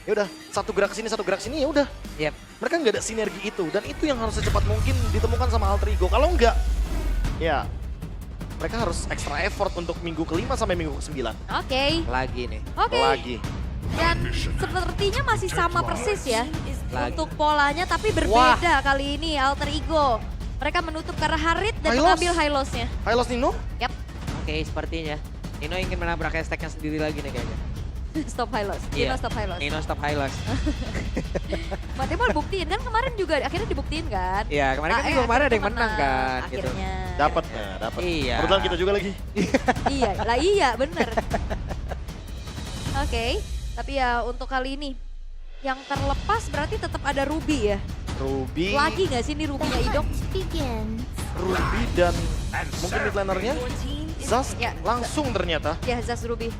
ya udah satu gerak sini ya udah. Yep. Mereka nggak ada sinergi itu dan itu yang harus secepat mungkin ditemukan sama Alter Ego. Kalau enggak, ya mereka harus extra effort untuk minggu ke-5 sampai minggu ke-9. Oke. Lagi nih. Oke. Lagi. Dan sepertinya masih sama persis ya Lagi. untuk polanya, tapi berbeda kali ini Alter Ego. Mereka menutup ke arah Harit dan Hylos. mengambil Hylos-nya. Hylos Nino? Yap, Oke, sepertinya. Nino ingin menabrak hashtagnya sendiri lagi nih kayaknya. stop Hylos. Iya. Dino stop Hylos. Nino stop Hylos. Dia mau buktiin kan kemarin juga akhirnya dibuktiin kan. Iya, kemarin kan juga kemarin ada yang menang kan. Gitu. Akhirnya. Dapat, nah, dapat. Iya. Kebetulan kita juga lagi. Iya bener. Oke, tapi ya untuk kali ini yang terlepas berarti tetap ada Ruby ya. Ruby, Lagi nggak sih ini Ruby-nya Idok? Ruby dan mungkin mid lanernya Zask Ya. langsung ternyata. Ya, Zaz Ruby.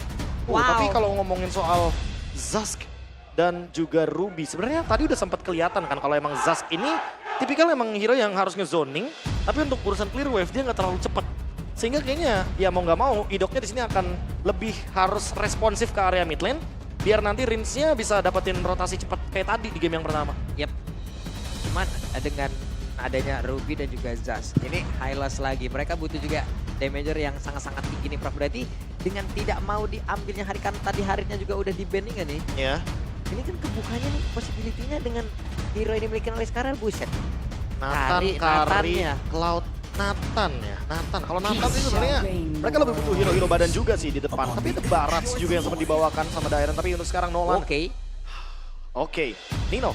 Tapi kalau ngomongin soal Zask dan juga Ruby, sebenarnya tadi udah sempat kelihatan kan kalau emang Zask ini tipikal emang hero yang harus ngezoning, tapi untuk urusan clear wave dia nggak terlalu cepet. Sehingga kayaknya ya mau nggak mau Idoknya di sini akan lebih harus responsif ke area mid lane biar nanti Rinsnya bisa dapetin rotasi cepat kayak tadi di game yang pertama. Yep. Cuman dengan adanya Ruby dan juga Zaz, ini Hylos lagi. Mereka butuh juga damager yang sangat-sangat tinggi nih Prof. Berarti dengan tidak mau diambilnya hari kan tadi Haritnya juga udah di-banning kan nih. Ya. Ini kan kebukanya nih possibility-nya dengan hero yang dimiliki oleh Skarel, buset. Nathan, Kari, Nathannya. Cloud, Nathan ya. Nathan, kalau Nathan itu sebenarnya mereka lebih butuh hero-hero badan juga sih di depan. Tapi itu Barats juga yang sempat dibawakan sama Dairon. Tapi untuk sekarang Nolan. Oke. Oke, Nino.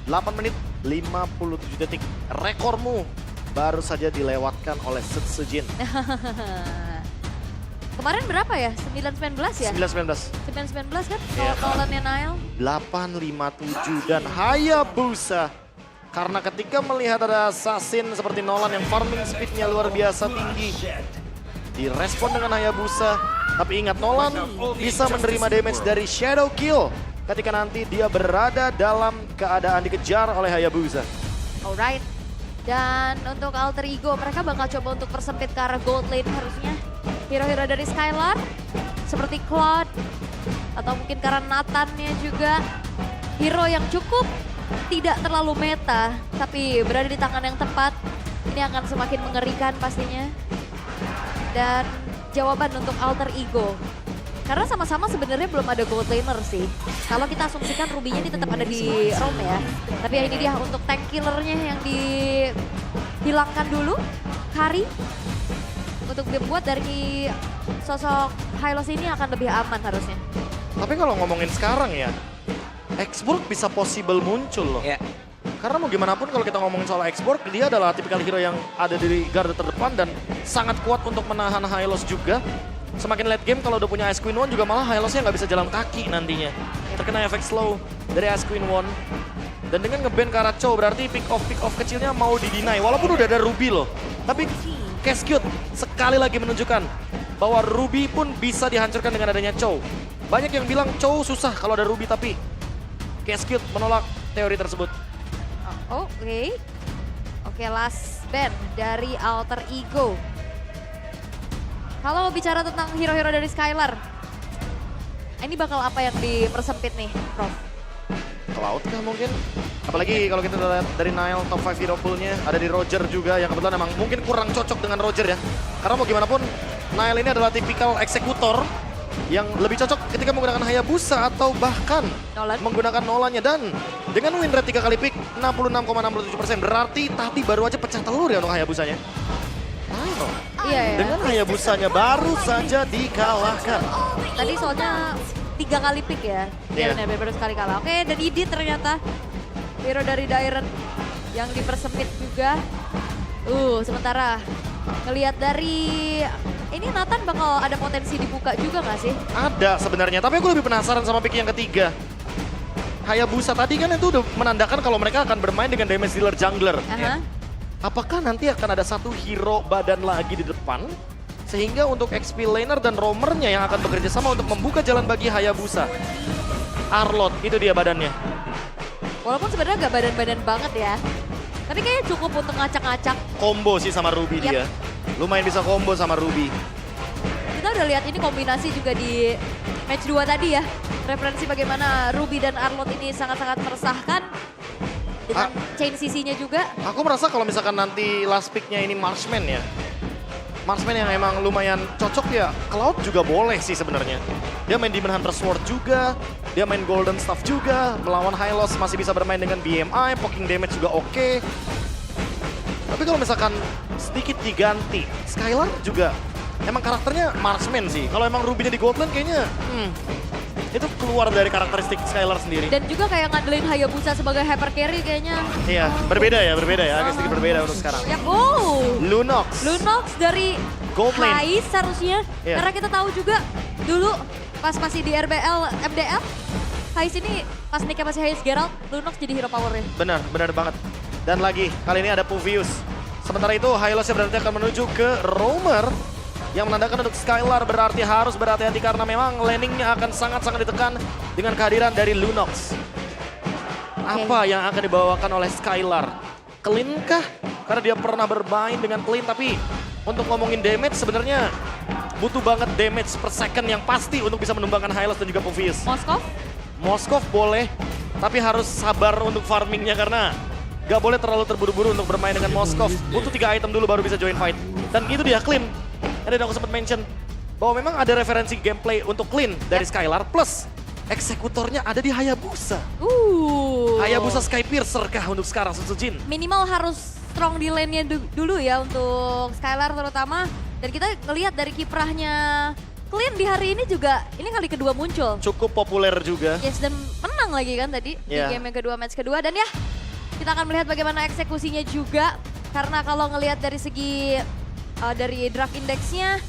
8 menit 57 detik. Rekormu baru saja dilewatkan oleh Setsujin. Kemarin berapa ya? 9-19 ya? 9-19. 9-19 kan? Iya. Nolan-nya Nile. 857 dan Hayabusa. Karena ketika melihat ada assassin seperti Nolan yang farming speednya luar biasa tinggi. Direspon dengan Hayabusa. Tapi ingat Nolan bisa menerima damage dari Shadow Kill. Ketika nanti dia berada dalam keadaan dikejar oleh Hayabusa. Alright. Dan untuk Alter Ego mereka bakal coba untuk persempit ke arah gold lane harusnya. Hero-hero dari Skylar seperti Claude atau mungkin karena Nathan-nya juga. Hero yang cukup tidak terlalu meta tapi berada di tangan yang tepat. Ini akan semakin mengerikan pastinya. Dan jawaban untuk Alter Ego. Karena sama-sama sebenarnya belum ada gold laner sih. Kalau kita asumsikan Ruby-nya ini tetap ada di roam ya. Tapi ya ini dia untuk tank killernya yang dihilangkan dulu. Kari untuk dibuat dari sosok Hylos ini akan lebih aman harusnya. Tapi kalau ngomongin sekarang ya, Exburg bisa possible muncul loh. Ya. Karena mau gimana pun kalau kita ngomongin soal Exburg, dia adalah tipikal hero yang ada di garda terdepan dan sangat kuat untuk menahan Hylos juga. Semakin late game kalau udah punya Ice Queen One juga malah Hylosnya nggak bisa jalan kaki nantinya. Terkena efek slow dari Ice Queen One. Dan dengan nge-ban ke arah Chow berarti pick off kecilnya mau di-deny. Walaupun udah ada Ruby loh. Tapi Cascute sekali lagi menunjukkan bahwa Ruby pun bisa dihancurkan dengan adanya Chow. Banyak yang bilang Chow susah kalau ada Ruby tapi Cascute menolak teori tersebut. Oke. Oke, last ban dari Alter Ego. Kalau bicara tentang hero-hero dari Skylar, ini bakal apa yang dipersempit nih, Prof? Cloud kah mungkin? Apalagi kalau kita lihat dari Nile top 5 hero pool-nya, ada di Roger juga yang kebetulan emang mungkin kurang cocok dengan Roger ya. Karena mau gimana pun, Nile ini adalah tipikal eksekutor yang lebih cocok ketika menggunakan Hayabusa atau bahkan Nolan. menggunakan Nolannya. Dan dengan win rate 3 kali pick, 66,67%. Berarti tadi baru aja pecah telur ya untuk Hayabusanya. Iya ya. Dengan Hayabusanya baru saja dikalahkan. Tadi soalnya 3 kali pick ya. Iya. Iya benar, baru sekali kalah. Oke, dan Idi ternyata hero dari Dairon yang dipersempit juga. Sementara ngelihat dari ini Nathan bakal ada potensi dibuka juga nggak sih? Ada sebenarnya, tapi aku lebih penasaran sama pick yang ketiga. Hayabusa tadi kan itu udah menandakan kalau mereka akan bermain dengan damage dealer jungler. Aha. Apakah nanti akan ada satu hero badan lagi di depan? Sehingga untuk XP laner dan roamernya yang akan bekerja sama untuk membuka jalan bagi Hayabusa. Arlot, itu dia badannya. Walaupun sebenarnya gak badan-badan banget ya. Tapi kayaknya cukup untuk ngacak-ngacak. Combo sih sama Ruby dia. Lumayan bisa combo sama Ruby. Kita udah lihat ini kombinasi juga di match 2 tadi ya. referensi bagaimana Ruby dan Arlott ini sangat-sangat meresahkan. Dengan chain CC-nya juga. Aku merasa kalau misalkan nanti last pick-nya ini Marksman ya. Marksman yang emang lumayan cocok ya, Cloud juga boleh sih sebenarnya. Dia main Demon Hunter Sword juga, dia main Golden Staff juga, melawan Hylos masih bisa bermain dengan BMI, poking damage juga oke. Tapi kalau misalkan sedikit diganti, Skylar juga emang karakternya Marksman sih. Kalau emang Ruby-nya di Goldland kayaknya itu keluar dari karakteristik Skylar sendiri. Dan juga kayak ngandelin Hayabusa sebagai hyper carry kayaknya. Iya, berbeda ya, agak sedikit berbeda untuk sekarang. Ya, Lunox dari Gold lane. Hais harusnya. Iya. Karena kita tahu juga dulu pas masih di RBL MDF, Hais ini pas nikah masih Hais Geralt, Lunox jadi hero powernya. Benar banget. Dan lagi, kali ini ada Puvius. Sementara itu, Hylosnya berarti akan menuju ke Roamer. Yang menandakan untuk Skylar berarti harus berhati-hati karena memang landingnya akan sangat-sangat ditekan dengan kehadiran dari Lunox. Apa yang akan dibawakan oleh Skylar? Clean kah? Karena dia pernah bermain dengan Clean, tapi untuk ngomongin damage sebenarnya butuh banget damage per second yang pasti untuk bisa menumbangkan Hylos dan juga Puvius. Moskov boleh, tapi harus sabar untuk farmingnya karena gak boleh terlalu terburu-buru untuk bermain dengan Moskov. Butuh 3 item dulu baru bisa join fight. Dan itu dia Clean. Tadi aku sempat mention bahwa memang ada referensi gameplay untuk Clean dari Skylar plus eksekutornya ada di Hayabusa. Hayabusa Skypiercer kah untuk sekarang Sutsujin? Minimal harus strong di lane-nya dulu ya untuk Skylar terutama. Dan kita ngelihat dari kiprahnya Clean di hari ini juga, ini kali kedua muncul. Cukup populer juga. Yes, dan menang lagi kan tadi di game yang kedua, match kedua. Dan ya, kita akan melihat bagaimana eksekusinya juga. Karena kalau ngelihat dari segi dari draft indexnya,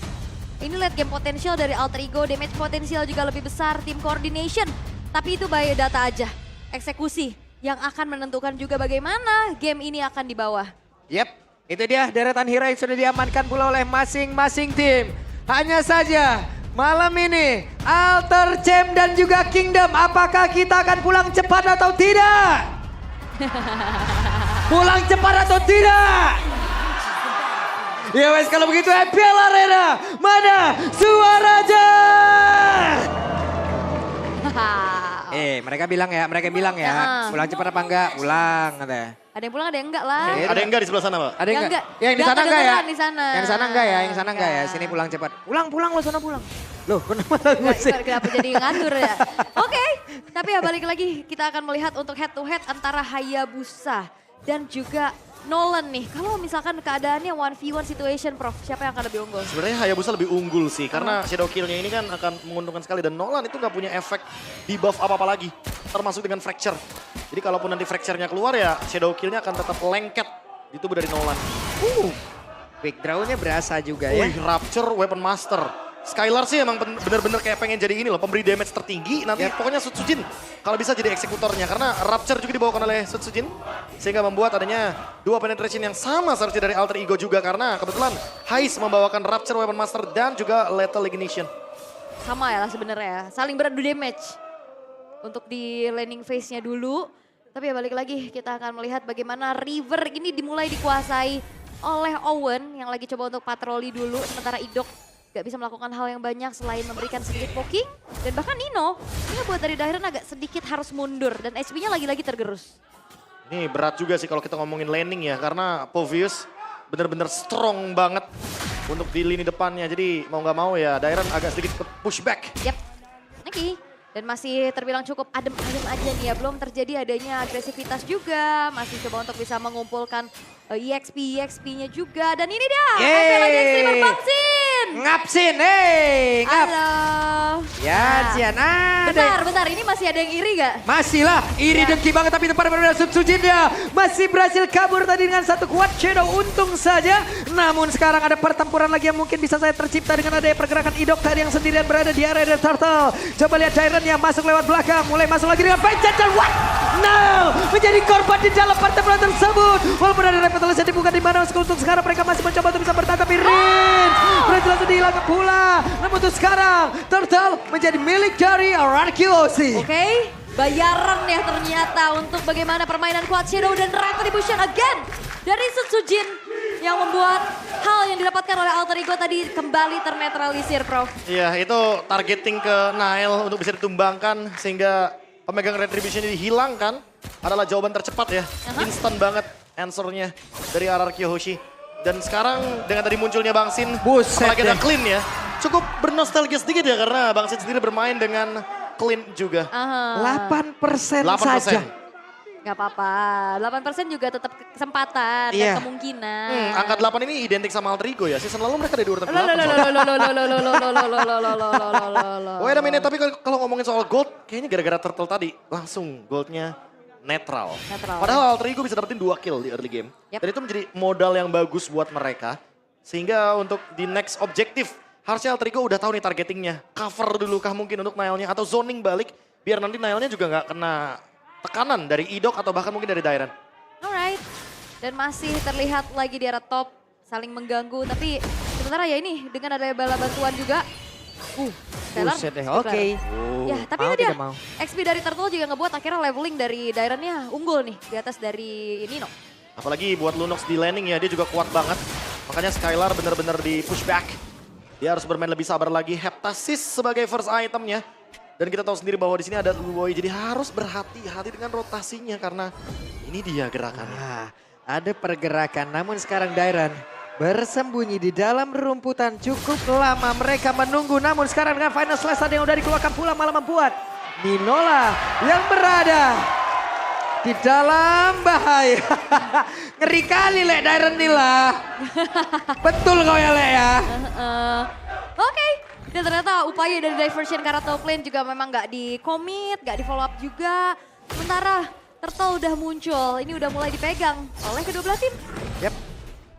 ini lihat game potensial dari Alter Ego, damage potensial juga lebih besar, team coordination. Tapi itu biodata aja, eksekusi yang akan menentukan juga bagaimana game ini akan dibawa. Yep, itu dia deretan hero yang sudah diamankan pula oleh masing-masing tim. Hanya saja malam ini Alter Champ dan juga Kingdom, apakah kita akan pulang cepat atau tidak? Pulang cepat atau tidak? Ya wes kalau begitu FPL Arena, mana suaranya? Mereka bilang ya, pulang cepat apa enggak? Pulang katanya. Ada yang pulang, ada yang enggak lah. Ada yang enggak di sebelah sana, Pak? Ada yang enggak? Yang di sana enggak ya? Yang di sana enggak ya? Yang sana enggak ya? Sini pulang cepat. Pulang lo sana pulang. Loh, kenapa lagu musik? Kenapa jadi ngatur ya? Oke, tapi ya balik lagi kita akan melihat untuk head to head antara Hayabusa dan juga Nolan nih. Kalau misalkan keadaannya 1v1 situation, Prof, siapa yang akan lebih unggul? Sebenarnya Hayabusa lebih unggul sih, karena shadow kill-nya ini kan akan menguntungkan sekali. Dan Nolan itu nggak punya efek debuff apa-apa lagi, termasuk dengan fracture. Jadi kalaupun nanti fracture-nya keluar ya shadow kill-nya akan tetap lengket di tubuh dari Nolan. Big draw-nya berasa juga ya. Rapture Weapon Master. Skylar sih emang bener-bener kayak pengen jadi ini loh, pemberi damage tertinggi. Nanti pokoknya Sutsujin kalau bisa jadi eksekutornya. Karena Rapture juga dibawakan oleh Sutsujin. Sehingga membuat adanya 2 penetration yang sama seharusnya dari Alter Ego juga. Karena kebetulan Hais membawakan Rapture Weapon Master dan juga Lethal Ignition. Sama ya lah sebenarnya, saling beradu damage. Untuk di landing phase-nya dulu. Tapi ya balik lagi kita akan melihat bagaimana River ini dimulai dikuasai oleh Owen. Yang lagi coba untuk patroli dulu. Sementara Idok gak bisa melakukan hal yang banyak selain memberikan sedikit poking. Dan bahkan Nino, ini buat dari Dairon agak sedikit harus mundur. Dan HP-nya lagi-lagi tergerus. Ini berat juga sih kalau kita ngomongin landing ya. Karena Povius bener-bener strong banget untuk di lini depannya. Jadi mau gak mau ya Dairon agak sedikit ke pushback. Yap, oke. Dan masih terbilang cukup adem-adem aja nih ya. Belum terjadi adanya agresivitas juga. Masih coba untuk bisa mengumpulkan EXP-nya juga. Dan ini dia, FPL lagi Extremer Bangsin. Ngapsin, ngap. Halo. Ya, Ciana. Bentar, ini masih ada yang iri gak? Masih lah, iri dengki banget tapi tepat berbeda Sutsujinnya. Masih berhasil kabur tadi dengan satu kuat shadow, untung saja. Namun sekarang ada pertempuran lagi yang mungkin bisa saya tercipta dengan adanya pergerakan Idok tadi yang sendirian berada di area Turtle. Coba lihat Dairon yang masuk lewat belakang, mulai masuk lagi dengan Vengeance dan what? No! Menjadi korban di dalam pertempuran tersebut. Walaupun ada revitalisasi dibuka di mana untuk sekarang mereka masih mencoba untuk bisa bertahan tapi Rin berhasil langsung dihilangkan pula. Namun untuk sekarang Turtle menjadi milik dari Ararkilosi. Oke, bayaran ya ternyata untuk bagaimana permainan Quad Shadow dan Retribution again dari Sutsujin yang membuat hal yang didapatkan oleh Alter Ego tadi kembali ternetralisir, Prof. Iya, itu targeting ke Nile untuk bisa ditumbangkan sehingga pemegang Retribution ini dihilangkan adalah jawaban tercepat ya. Instan banget answernya dari RRQ Hoshi. Dan sekarang dengan tadi munculnya Bang Sin, Buset apalagi ada deh. Clean ya. Cukup bernostalgia sedikit ya karena Bang Sin sendiri bermain dengan Clean juga. 8% 8%. saja. Gak apa-apa, 8% juga tetap kesempatan Iya. dan kemungkinan. Angka 8 ini identik sama Alter Ego ya. Season lalu mereka ada di urutan 8. Wait a minute, tapi kalau ngomongin soal gold, kayaknya gara-gara turtle tadi langsung goldnya netral. Padahal Alter Ego bisa dapetin 2 kill di early game. Yep. Dan itu menjadi modal yang bagus buat mereka. Sehingga untuk di next objektif, harusnya Alter Ego udah tahu nih targetingnya. Cover dulu kah mungkin untuk Nile-nya atau zoning balik. Biar nanti Nile-nya juga nggak kena tekanan dari Idok atau bahkan mungkin dari Dairan. Alright, dan masih terlihat lagi di arah top, saling mengganggu. Tapi sementara ya ini dengan adanya bala bantuan juga. Skylar, Buset deh, Skylar. oke. Ya, tapi Mau itu dia. tidak mau. XP dari Turtle juga ngebuat akhirnya leveling dari Dairannya unggul nih di atas dari Nino. Apalagi buat Lunox di landing ya, dia juga kuat banget. Makanya Skylar bener-bener di push back. Dia harus bermain lebih sabar lagi. Heptasis sebagai first itemnya. Dan kita tahu sendiri bahwa di sini ada Luwoi, jadi harus berhati-hati dengan rotasinya karena ini dia gerakannya. Ada pergerakan, namun sekarang Dairan bersembunyi di dalam rumputan cukup lama. Mereka menunggu, namun sekarang dengan final slash yang udah dikeluarkan pula malah membuat Ninola yang berada di dalam bahaya. Ngeri kali Lek Dairan Nila. Betul kau ya Lek ya. Oke, dan ternyata upaya dari diversion karena top lane juga memang nggak di-commit, nggak di-follow up juga. Sementara Turtle udah muncul, ini udah mulai dipegang oleh kedua belah tim. Yap.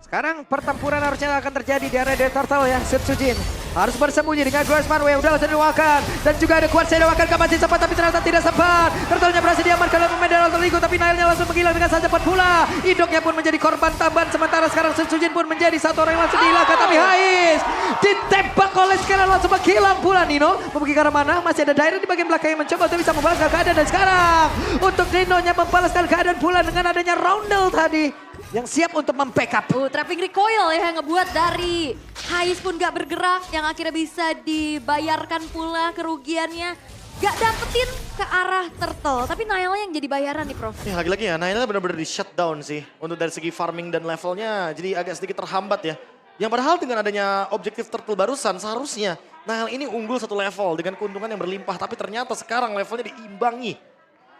Sekarang pertempuran harusnya akan terjadi di area dari Turtle ya. Sujin harus bersembunyi dengan Grace Manway. Udah langsung didoakan. Dan juga ada Quad Shadow akan masih sempat tapi ternyata tidak sempat. Turtle-nya berhasil diamankan oleh pemain dari Alter Ego. Tapi Nile-nya langsung menghilang dengan saja cepat pula. Idoknya pun menjadi korban tambahan. Sementara sekarang Sujin pun menjadi satu orang yang langsung dihilangkan. Tapi Hais ditembak oleh Skylar langsung menghilang pula. Nino mempergi ke arah mana? Masih ada Dairan di bagian belakang yang mencoba untuk bisa membalaskan keadaan. Dan sekarang untuk Nino-nya membalaskan keadaan pula dengan adanya Roundel tadi. Yang siap untuk membackup. Trapping recoil ya yang ngebuat dari Hais pun gak bergerak. Yang akhirnya bisa dibayarkan pula kerugiannya. Gak dapetin ke arah Turtle. Tapi Nile yang jadi bayaran nih Prof. Ya lagi-lagi ya, Nile benar-benar di shutdown sih. Untuk dari segi farming dan levelnya jadi agak sedikit terhambat ya. Yang padahal dengan adanya objektif Turtle barusan seharusnya Nile ini unggul satu level dengan keuntungan yang berlimpah. Tapi ternyata sekarang levelnya diimbangi.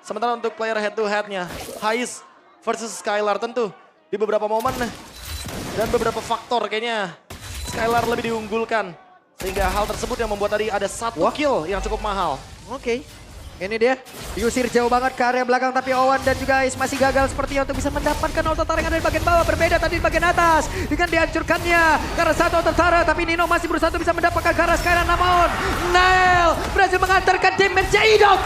Sementara untuk player head to headnya, Hais versus Skylar tentu. Di beberapa momen dan beberapa faktor kayaknya Skylar lebih diunggulkan. Sehingga hal tersebut yang membuat tadi ada satu kill yang cukup mahal. Oke. Ini dia, diusir jauh banget ke area belakang tapi Owen dan juga Ais masih gagal sepertinya untuk bisa mendapatkan auto taringan dari bagian bawah. Berbeda tadi di bagian atas dengan dihancurkannya karena satu auto tara tapi Nino masih berusaha untuk bisa mendapatkan ke arah Skylar namun Nile berhasil mengantarkan damage Idok.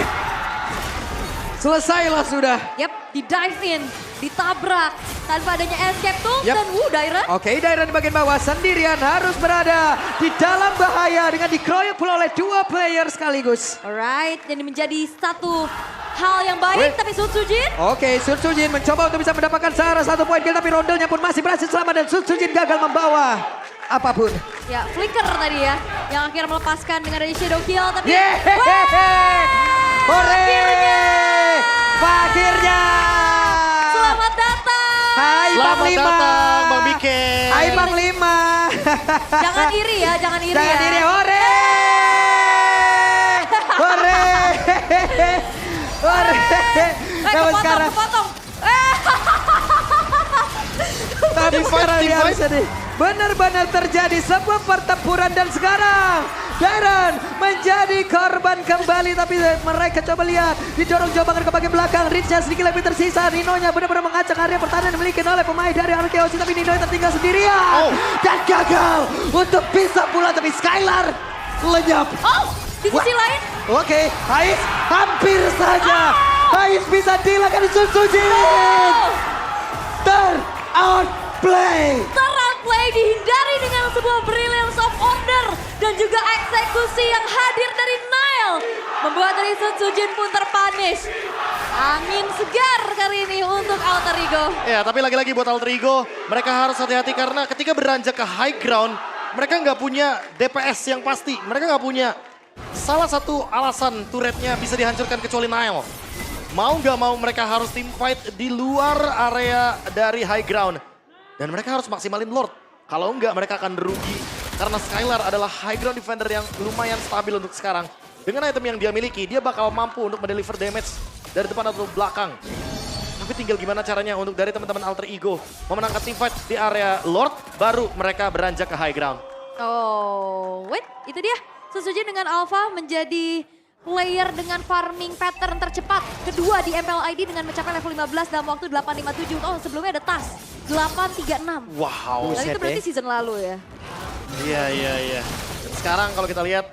Selesailah sudah. Yap, di dive in, ditabrak tanpa adanya escape tool Yap. dan Dairan. Oke, Dairan di bagian bawah sendirian harus berada di dalam bahaya dengan dikeroyok pula oleh dua player sekaligus. Alright, jadi menjadi satu hal yang baik tapi Sujin. Oke, Sujin mencoba untuk bisa mendapatkan searah satu poin kill tapi rondelnya pun masih berhasil selamat dan Sujin gagal membawa apapun. Ya, flicker tadi ya yang akhirnya melepaskan dengan ada shadow kill tapi Hore! Akhirnya! Selamat datang. Hai Bang Selamat Lima. datang Bang Bike. Hai Bang Lima. Jangan iri ya, jangan iri Jangan ya. iri, hore! Hore! Hore! Namun sekarang, Kepotong. tapi sekarang team ya fight. bisa nih. Benar-benar terjadi sebuah pertempuran dan sekarang Dairan menjadi korban kembali tapi mereka coba lihat didorong jauh banget ke bagian belakang. Reach-nya sedikit lebih tersisa. Nino-nya benar-benar mengacak area pertahanan dimiliki oleh pemain dari Arkeosi tapi Nino tertinggal sendirian dan gagal untuk bisa pula tapi Skylar lenyap. Di sisi lain. Oke, Hais hampir saja. Hais bisa dilakukan Sujin. Outplay. Play dihindari dengan sebuah brilliance of order dan juga eksekusi yang hadir dari Nile membuat dari Sujin pun terpunish. Angin segar kali ini untuk Alter Ego. Ya, tapi lagi-lagi buat Alter Ego, mereka harus hati-hati karena ketika beranjak ke high ground, mereka nggak punya DPS yang pasti. Mereka nggak punya salah satu alasan turretnya bisa dihancurkan kecuali Nile. Mau nggak mau mereka harus team fight di luar area dari high ground. Dan mereka harus maksimalin Lord. Kalau enggak mereka akan rugi. Karena Skylar adalah high ground defender yang lumayan stabil untuk sekarang. Dengan item yang dia miliki, dia bakal mampu untuk mendeliver damage dari depan atau belakang. Tapi tinggal gimana caranya untuk dari teman-teman Alter Ego memenangkan team fight di area Lord, baru mereka beranjak ke high ground. Oh, wait, itu dia. Sesujin dengan Alpha menjadi player dengan farming pattern tercepat kedua di MPLID dengan mencapai level 15 dalam waktu 8.57. Oh, sebelumnya ada Tas 8.36. Wow. Dan itu berarti season lalu ya. Iya. Dan sekarang kalau kita lihat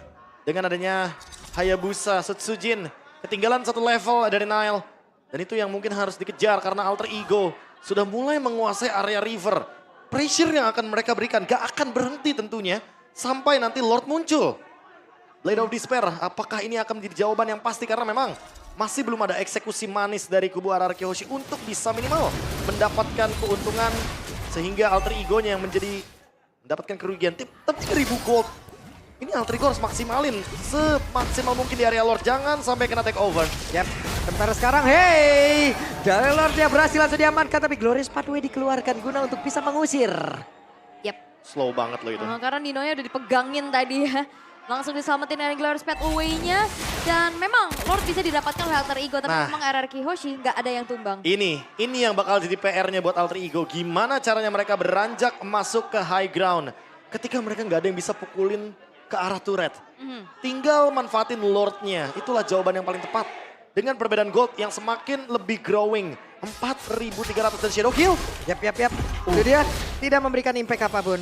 dengan adanya Hayabusa Setsujin ketinggalan satu level dari Nile. Dan itu yang mungkin harus dikejar karena Alter Ego sudah mulai menguasai area river. Pressure yang akan mereka berikan gak akan berhenti tentunya sampai nanti Lord muncul. Blade of Despair, apakah ini akan menjadi jawaban yang pasti karena memang masih belum ada eksekusi manis dari kubu RRQ Hoshi untuk bisa minimal mendapatkan keuntungan sehingga Alter Ego-nya yang mendapatkan kerugian. Tapi 1000 gold. Ini Alter Ego harus maksimalin semaksimal mungkin di area Lord. Jangan sampai kena take over. Yap, sementara sekarang hey, dari Lordnya berhasil langsung diamankan tapi Glorious Pathway dikeluarkan guna untuk bisa mengusir. Yap. Slow banget loh itu. Karena Ninonya udah dipegangin tadi ya. Langsung diselamatin dari Glorious Pathway-nya. Dan memang Lord bisa didapatkan oleh Alter Ego. Tapi memang RRQ Hoshi nggak ada yang tumbang. Ini yang bakal jadi PR-nya buat Alter Ego. Gimana caranya mereka beranjak masuk ke high ground. Ketika mereka nggak ada yang bisa pukulin ke arah turret. Tinggal manfaatin Lord-nya. Itulah jawaban yang paling tepat. Dengan perbedaan gold yang semakin lebih growing. 4.300 dan Shadow Kill. Yap. Itu dia tidak memberikan impact apapun.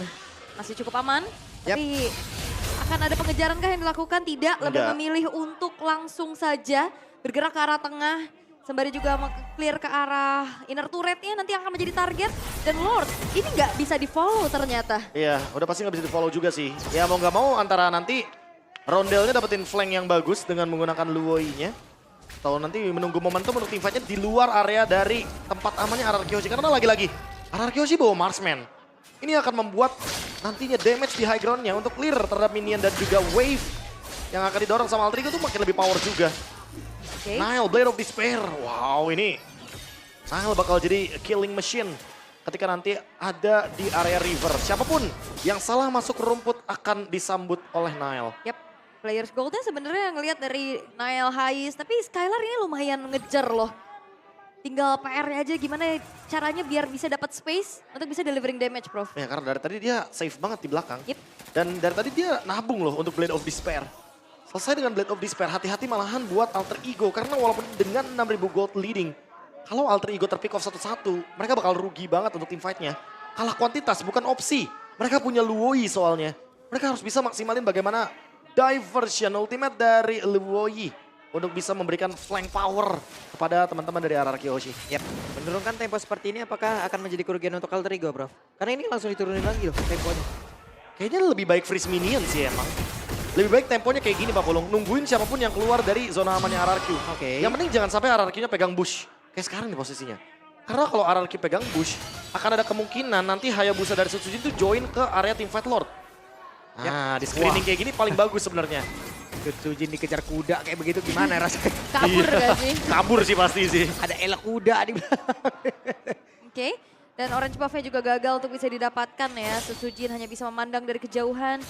Masih cukup aman. Tapi akan ada pengejaran kah yang dilakukan? Tidak, lebih memilih untuk langsung saja bergerak ke arah tengah. Sembari juga clear ke arah inner turretnya nanti akan menjadi target. Dan Lord ini nggak bisa di follow ternyata. Iya, udah pasti nggak bisa di follow juga sih. Ya mau nggak mau antara nanti Rondelnya dapetin flank yang bagus dengan menggunakan Luoi-nya. Atau nanti menunggu momentum untuk team fight-nya di luar area dari tempat amannya RRQ Hoshi. Karena lagi-lagi RRQ Hoshi bawa Marksman. Ini akan membuat nantinya damage di high ground-nya untuk clear terhadap minion dan juga wave yang akan didorong sama Alter Ego tuh makin lebih power juga. Nile, Blade of Despair. Wow, ini Nile bakal jadi killing machine ketika nanti ada di area river. Siapapun yang salah masuk ke rumput akan disambut oleh Nile. Yap, players goldnya sebenarnya ngelihat dari Nile Hayes, tapi Skylar ini lumayan ngejar loh. Tinggal PR aja gimana caranya biar bisa dapat space untuk bisa delivering damage, Prof. Ya karena dari tadi dia safe banget di belakang. Yep. Dan dari tadi dia nabung loh untuk Blade of Despair. Selesai dengan Blade of Despair, hati-hati malahan buat Alter Ego. Karena walaupun dengan 6.000 gold leading, kalau Alter Ego terpick off satu-satu, mereka bakal rugi banget untuk team fight-nya. Kalah kuantitas, bukan opsi. Mereka punya Luoi soalnya. Mereka harus bisa maksimalin bagaimana diversion ultimate dari Luoi untuk bisa memberikan flank power kepada teman-teman dari RRQ Hoshi. Yap, menurunkan tempo seperti ini apakah akan menjadi kerugian untuk Alter Ego, Bro? Karena ini langsung diturunin lagi loh temponya. Kayaknya lebih baik freeze minion sih emang. Lebih baik temponya kayak gini Pak Pulung. Nungguin siapapun yang keluar dari zona amannya RRQ. Yang penting jangan sampai RRQ-nya pegang bush. Kayak sekarang nih posisinya. Karena kalau RRQ pegang bush, akan ada kemungkinan nanti Hayabusa dari Setsujin itu join ke area teamfight Lord. Nah, di screening kayak gini paling bagus sebenarnya. Sujin dikejar kuda kayak begitu gimana rasanya? Kabur gak sih? Kabur sih pasti sih. Ada elek kuda di belakang. Oke, dan orange buff-nya juga gagal untuk bisa didapatkan ya. Setsujin hanya bisa memandang dari kejauhan.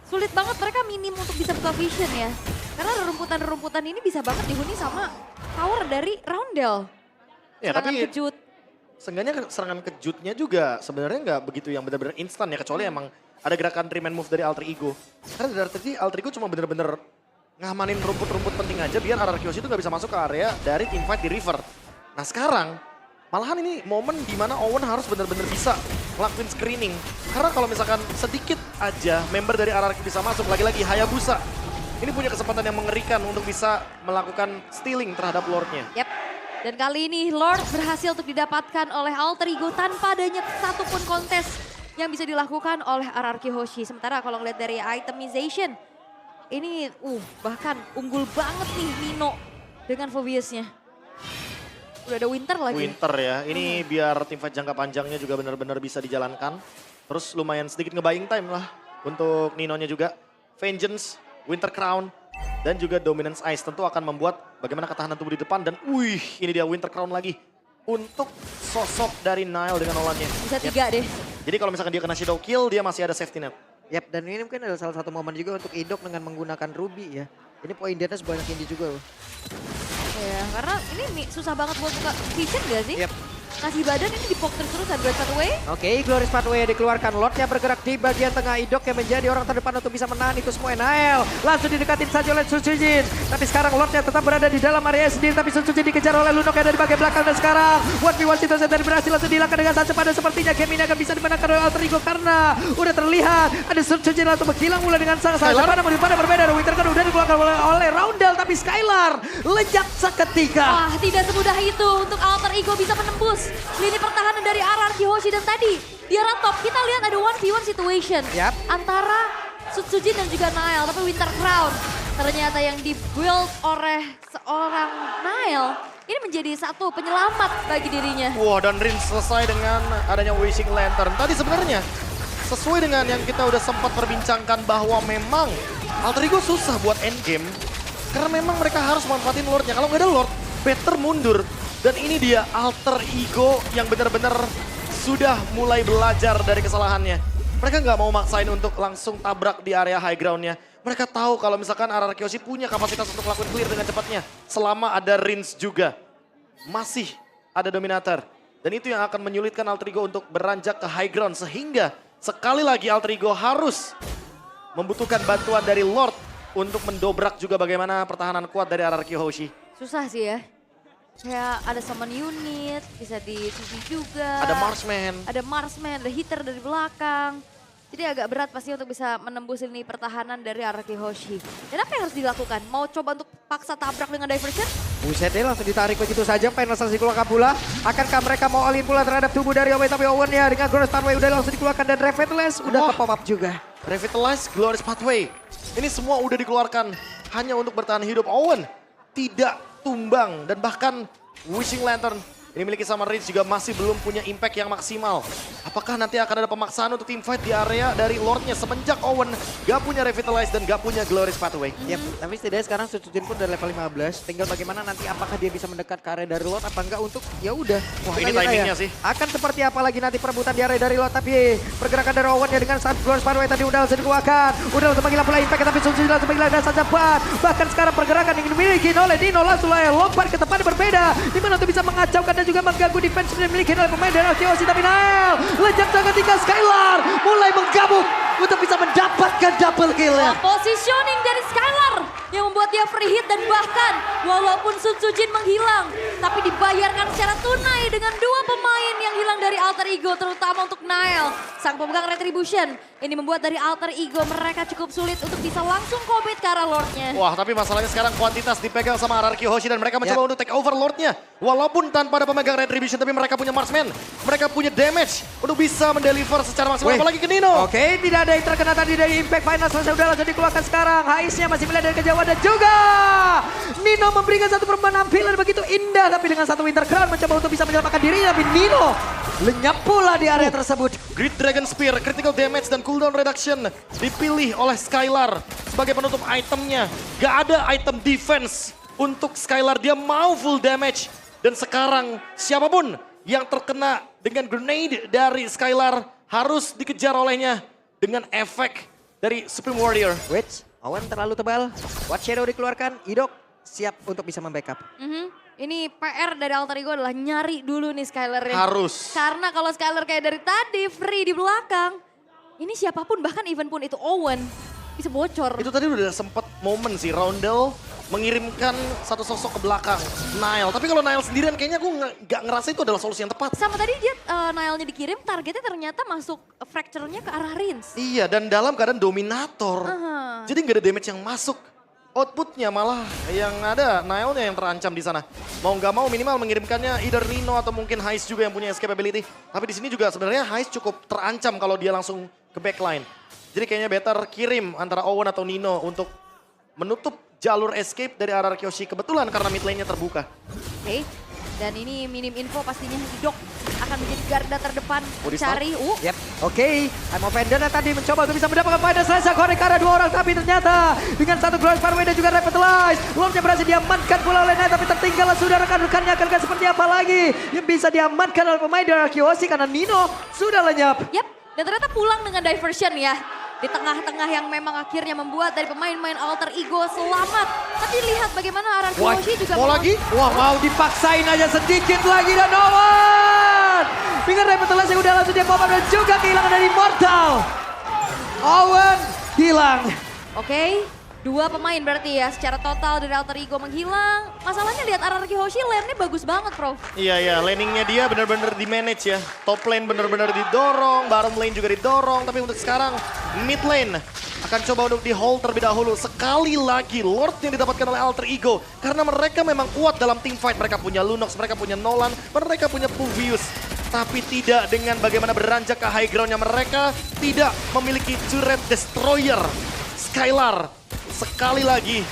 Sulit banget mereka minim untuk bisa buka vision ya. Karena rerumputan-rerumputan ini bisa banget dihuni sama power dari Roundel. Ya, Serangan tapi kejut. seenggaknya serangan kejutnya juga sebenarnya nggak begitu yang benar-benar instan ya. Kecuali emang ada gerakan trim and move dari Alter Ego. Karena dari tadi Alter Ego cuma bener-bener ngamanin rumput-rumput penting aja biar RRQ Hoshi itu gak bisa masuk ke area dari teamfight di river. Nah sekarang malahan ini momen dimana Owen harus bener-bener bisa ngelakuin screening. Karena kalau misalkan sedikit aja member dari RRQ bisa masuk, lagi-lagi Hayabusa. Ini punya kesempatan yang mengerikan untuk bisa melakukan stealing terhadap Lord-nya. Yap. Dan kali ini Lord berhasil untuk didapatkan oleh Alter Ego tanpa adanya satupun kontes yang bisa dilakukan oleh RRQ Hoshi. Sementara kalau ngeliat dari itemization, ini bahkan unggul banget nih Nino dengan Phobiusnya. Udah ada Winter lagi. Winter ya. Ini biar teamfight jangka panjangnya juga benar-benar bisa dijalankan. Terus lumayan sedikit nge-buying time lah untuk Ninonya juga. Vengeance, Winter Crown, dan juga Dominance Ice tentu akan membuat bagaimana ketahanan tubuh di depan. Dan wih, ini dia Winter Crown lagi. Untuk sosok dari Nile dengan Olannya. Bisa 3 deh. Jadi kalau misalkan dia kena shadow kill, dia masih ada safety net. Yap, dan ini mungkin adalah salah satu momen juga untuk Idok dengan menggunakan Ruby ya. Ini poin di atas banyak indie juga loh. Ya, karena ini susah banget buat buka vision gak sih? Yap. Kasih badan ini dipok terus dan Great Pathway. Oke, Glorious Pathway dikeluarkan. Lordnya bergerak di bagian tengah. Idok yang menjadi orang terdepan untuk bisa menahan itu semua. Nael langsung didekatin saja oleh Sun Sujin. Tapi sekarang Lordnya tetap berada di dalam area sendiri. Tapi Sun Sujin dikejar oleh Lunok yang ada di bagian belakang. Dan sekarang 1v1 situasi dari berhasil langsung dihilangkan dengan sangat cepat. Dan sepertinya game ini akan bisa dimenangkan oleh Alter Ego. Karena udah terlihat ada Sun Sujin langsung menghilang mulai dengan sangat-sangat cepat. Namun daripada berbeda. Winter kan udah dikeluarkan oleh Roundel. Tapi Skylar lejak seketika. Wah, tidak semudah itu untuk Alter Ego bisa menembus lini pertahanan dari RRQ Hoshi. Dan tadi di arah top kita lihat ada 1v1 situation Yap. antara Sutsujin dan juga Nile. Tapi Winter Crown ternyata yang di-build oleh seorang Nile ini menjadi satu penyelamat bagi dirinya. Wah, dan Rin selesai dengan adanya Wishing Lantern. Tadi sebenarnya sesuai dengan yang kita udah sempat perbincangkan bahwa memang Alter Ego susah buat endgame. Karena memang mereka harus manfaatin Lordnya. Kalau nggak ada Lord, better mundur. Dan ini dia Alter Ego yang benar-benar sudah mulai belajar dari kesalahannya. Mereka nggak mau maksain untuk langsung tabrak di area high groundnya. Mereka tahu kalau misalkan RRQ Hoshi punya kapasitas untuk melakukan clear dengan cepatnya. Selama ada Rins juga. Masih ada Dominator. Dan itu yang akan menyulitkan Alter Ego untuk beranjak ke high ground. Sehingga sekali lagi Alter Ego harus membutuhkan bantuan dari Lord untuk mendobrak juga bagaimana pertahanan kuat dari RRQ Hoshi. Susah sih ya. Kayak ada summon unit, bisa di CC juga. Ada Marksman. Ada Marksman, ada hitter dari belakang. Jadi agak berat pasti untuk bisa menembus ini pertahanan dari RRQ Hoshi. Dan apa yang harus dilakukan? Mau coba untuk paksa tabrak dengan diversion? Buset deh, langsung ditarik begitu saja. Penetration dikeluarkan pula. Akankah mereka mau all in pula terhadap tubuh dari Owen? Tapi Owen ya dengan Glorious Pathway udah langsung dikeluarkan. Dan Revitalize udah ke pop up juga. Revitalize, Glorious Pathway. Ini semua udah dikeluarkan hanya untuk bertahan hidup. Owen tidak tumbang dan bahkan Wishing Lantern ini miliki sama Rich juga masih belum punya impact yang maksimal. Apakah nanti akan ada pemaksaan untuk teamfight di area dari Lordnya semenjak Owen gak punya Revitalize dan gak punya Glorious Pathway? Yap, tapi setidaknya sekarang Sutsujin pun udah level 15. Tinggal bagaimana nanti apakah dia bisa mendekat ke area dari Lord apa enggak untuk ya udah. Wah, Kita ini lihat timingnya aja. sih. Akan seperti apa lagi nanti perebutan di area dari Lord, tapi pergerakan dari Owen ya dengan saat Glorious Pathway tadi udah langsung dikeluarkan. Udah langsung menghilang pula impact tapi Sutsujin langsung menghilang dan sangat cepat. Bahkan sekarang pergerakan yang dimiliki oleh Dino langsung lompat ke tempat yang berbeda. Dimana untuk bisa mengacaukan dan juga mengganggu defense yang dimiliki oleh pemain dari RRQ Hoshi. Tapi Nile lejak ketika Skylar mulai menggabung untuk bisa mendapatkan double kill ya. Positioning dari Skylar yang membuat dia free hit dan bahkan walaupun Sun Sujin menghilang tapi dibayarkan secara tunai dengan dua pemain yang hilang dari Alter Ego terutama untuk Nile. Sang pemegang Retribution ini membuat dari Alter Ego mereka cukup sulit untuk bisa langsung commit ke arah Lordnya. Wah, tapi masalahnya sekarang kuantitas dipegang sama RRQ Hoshi dan mereka mencoba untuk take over Lordnya. Walaupun tanpa ada pemegang Retribution tapi mereka punya Marksman. Mereka punya damage untuk bisa mendeliver secara maksimal. Wih. Apalagi ke Nino. Oke, tidak ada yang terkena tadi dari Impact Final. Selesai udah langsung dikeluarkan sekarang. Haisnya masih melihat dari kejauhan dan juga Nino memberikan satu penampilan begitu indah. Tapi dengan satu Winter Crown mencoba untuk bisa menyelamatkan dirinya. Tapi Nino lenyap pula di area tersebut. Great Dragon Spear, critical damage dan cooldown reduction dipilih oleh Skylar sebagai penutup itemnya. Gak ada item defense untuk Skylar, dia mau full damage. Dan sekarang siapapun yang terkena dengan grenade dari Skylar harus dikejar olehnya dengan efek dari Supreme Warrior. Wait, Owen terlalu tebal. What Shadow dikeluarkan, Idok siap untuk bisa membackup. Ini PR dari Alter Ego adalah nyari dulu nih Skylar. Harus. Karena kalau Skylar kayak dari tadi free di belakang. Ini siapapun bahkan even pun itu Owen bisa bocor. Itu tadi udah sempet momen sih, Roundel mengirimkan satu sosok ke belakang, Nile. Tapi kalau Nile sendirian kayaknya gue nggak ngerasa itu adalah solusi yang tepat. Sama tadi dia Nile-nya dikirim, targetnya ternyata masuk fracture-nya ke arah Rins. Iya, dan dalam keadaan dominator. Jadi nggak ada damage yang masuk. Outputnya malah yang ada Nile-nya yang terancam di sana. Mau nggak mau minimal mengirimkannya either Nino atau mungkin Hais juga yang punya escape ability. Tapi di sini juga sebenarnya Hais cukup terancam kalau dia langsung ke backline. Jadi kayaknya better kirim antara Owen atau Nino untuk menutup jalur escape dari RRQ Hoshi. Kebetulan karena mid lane-nya terbuka. Oke. Dan ini minim info pastinya Idok akan menjadi garda terdepan mencari. Yep, oke. I'm Offender tadi mencoba untuk bisa mendapatkan pada selesai korek karena 2 orang. Tapi ternyata dengan satu Glorious Farway dan juga Revitalize. Lordnya berhasil diamankan pula oleh Knight. Tapi tertinggal sudah rekan-rekannya akan seperti apa lagi. Yang bisa diamankan oleh pemain dari Kyoshi karena Nino sudah lenyap. Yap, dan ternyata pulang dengan diversion ya. Di tengah-tengah yang memang akhirnya membuat dari pemain-pemain Alter Ego selamat. Tapi lihat bagaimana arah Kyoshi juga mau lagi? Wah, mau dipaksain aja sedikit lagi dan Owen. Dengan Revitalize yang udah langsung dia pop up dan juga kehilangan dari Immortal. Owen hilang. Oke, 2 pemain berarti ya secara total dari Alter Ego menghilang. Masalahnya lihat Araki Hoshi lane-nya bagus banget, Bro. Iya, laningnya dia benar-benar di-manage ya. Top lane benar-benar didorong, bottom lane juga didorong. Tapi untuk sekarang mid lane akan coba untuk di-hold terlebih dahulu. Sekali lagi Lord yang didapatkan oleh Alter Ego. Karena mereka memang kuat dalam team fight. Mereka punya Lunox, mereka punya Nolan, mereka punya Puvius. Tapi tidak dengan bagaimana beranjak ke high ground-nya mereka. Tidak memiliki turret destroyer. Skylar sekali lagi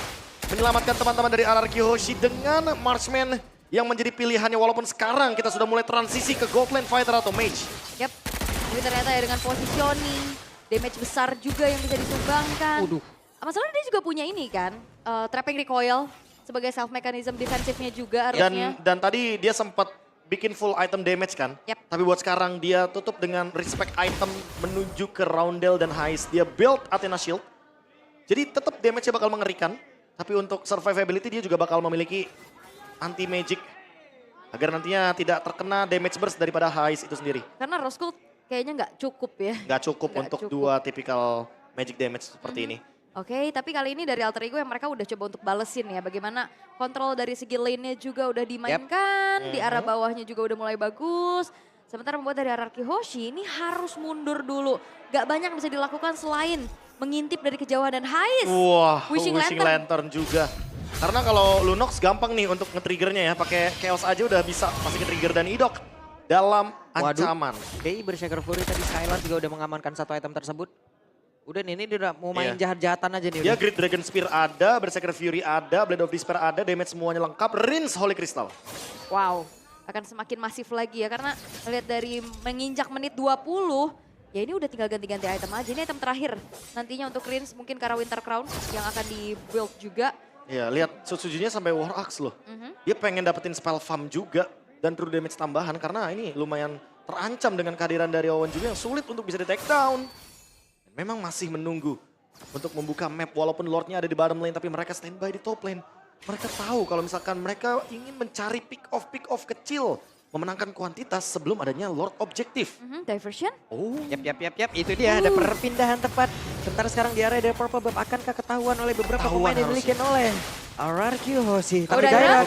menyelamatkan teman-teman dari RRQ Hoshi dengan Marksman yang menjadi pilihannya walaupun sekarang kita sudah mulai transisi ke Gold Lane Fighter atau Mage. Yap, tapi ternyata ya dengan positioning, damage besar juga yang bisa disumbangkan. Masalahnya dia juga punya ini kan, trapping recoil sebagai self mechanism defensifnya juga harusnya. Dan tadi dia sempat bikin full item damage kan. Yap. Tapi buat sekarang dia tutup dengan respect item menuju ke Roundel dan Heist. Dia build Athena Shield. Jadi tetap damage-nya bakal mengerikan. Tapi untuk survivability dia juga bakal memiliki anti-magic. Agar nantinya tidak terkena damage burst daripada Heist itu sendiri. Karena Rose Gold kayaknya nggak cukup ya. Nggak cukup untuk 2 typical magic damage seperti ini. Oke, tapi kali ini dari Alter Ego yang mereka udah coba untuk balesin ya. Bagaimana kontrol dari segi lane-nya juga udah dimainkan. Di arah bawahnya juga udah mulai bagus. Sementara membuat dari RRQ Hoshi ini harus mundur dulu. Gak banyak bisa dilakukan selain mengintip dari kejauhan dan Heist. Wah, Wishing Lantern juga. Karena kalau Lunox gampang nih untuk nge-triggernya ya. Pakai Chaos aja udah bisa masih nge-trigger dan Idok dalam ancaman. Oke, Berserker Fury tadi Skylar juga udah mengamankan 1 item tersebut. Udah nih, ini dia udah mau main jahat-jahatan aja nih. Dia Great Dragon Spear ada, Berserker Fury ada, Blade of Despair ada, damage semuanya lengkap. Rinse Holy Crystal. Wow, akan semakin masif lagi ya. Karena melihat dari menginjak menit 20, ya ini udah tinggal ganti-ganti item aja. Ini item terakhir nantinya untuk Rinse mungkin karena Winter Crown yang akan di-build juga. Ya, lihat Tsutsujinya sampai War Axe loh. Dia pengen dapetin spell farm juga dan true damage tambahan karena ini lumayan terancam dengan kehadiran dari Owen juga yang sulit untuk bisa di take down. Memang masih menunggu untuk membuka map walaupun Lordnya ada di bottom lane tapi mereka standby di top lane. Mereka tahu kalau misalkan mereka ingin mencari pick off kecil. Memenangkan kuantitas sebelum adanya Lord objektif. Diversion? Oh. Yap, itu dia ada perpindahan tepat. Sementara sekarang di area dari Purple Buff akankah ketahuan oleh beberapa pemain yang dimiliki oleh RRQ Hoshi. Tapi Dairan,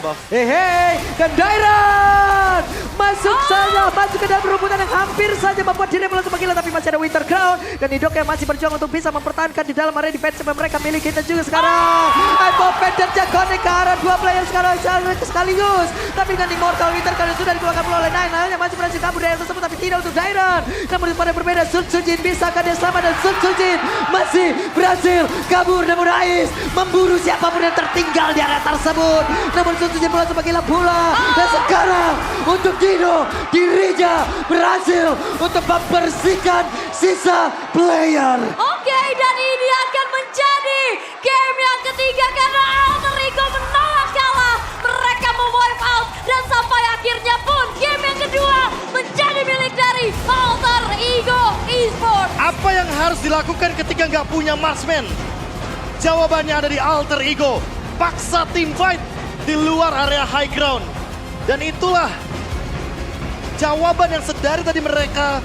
dan Dairan masuk saja, masuk ke dalam perebutan yang hampir saja membuat diri langsung menggila. Tapi masih ada Winter Crown dan Idok yang masih berjuang untuk bisa mempertahankan di dalam area defense yang mereka miliki. Dan juga sekarang Immortal dan Jagone ke arah 2 player sekarang sekaligus. Tapi dengan Immortal Winter Crown sudah dikeluarkan oleh Nine. Yang masih berhasil kabur dari tersebut tapi tidak untuk Dairan. Namun pada berbeda, Sun Sujin bisakah dia selamat dan Sun Sujin masih berhasil kabur. Namun Ais memburu siapapun yang tertinggal di area tersebut. Namun Sun Sujin langsung menggila pula. Dan sekarang untuk Dino, dirinya berhasil untuk membersihkan sisa player. Oke, dan ini akan menjadi game yang ketiga karena Alter Ego menolak kalah. Mereka mewipe out dan sampai akhirnya pun game yang kedua menjadi milik dari Alter Ego Esports. Apa yang harus dilakukan ketika nggak punya marksman? Jawabannya ada di Alter Ego. Paksa team fight di luar area high ground. Dan itulah jawaban yang sedari tadi mereka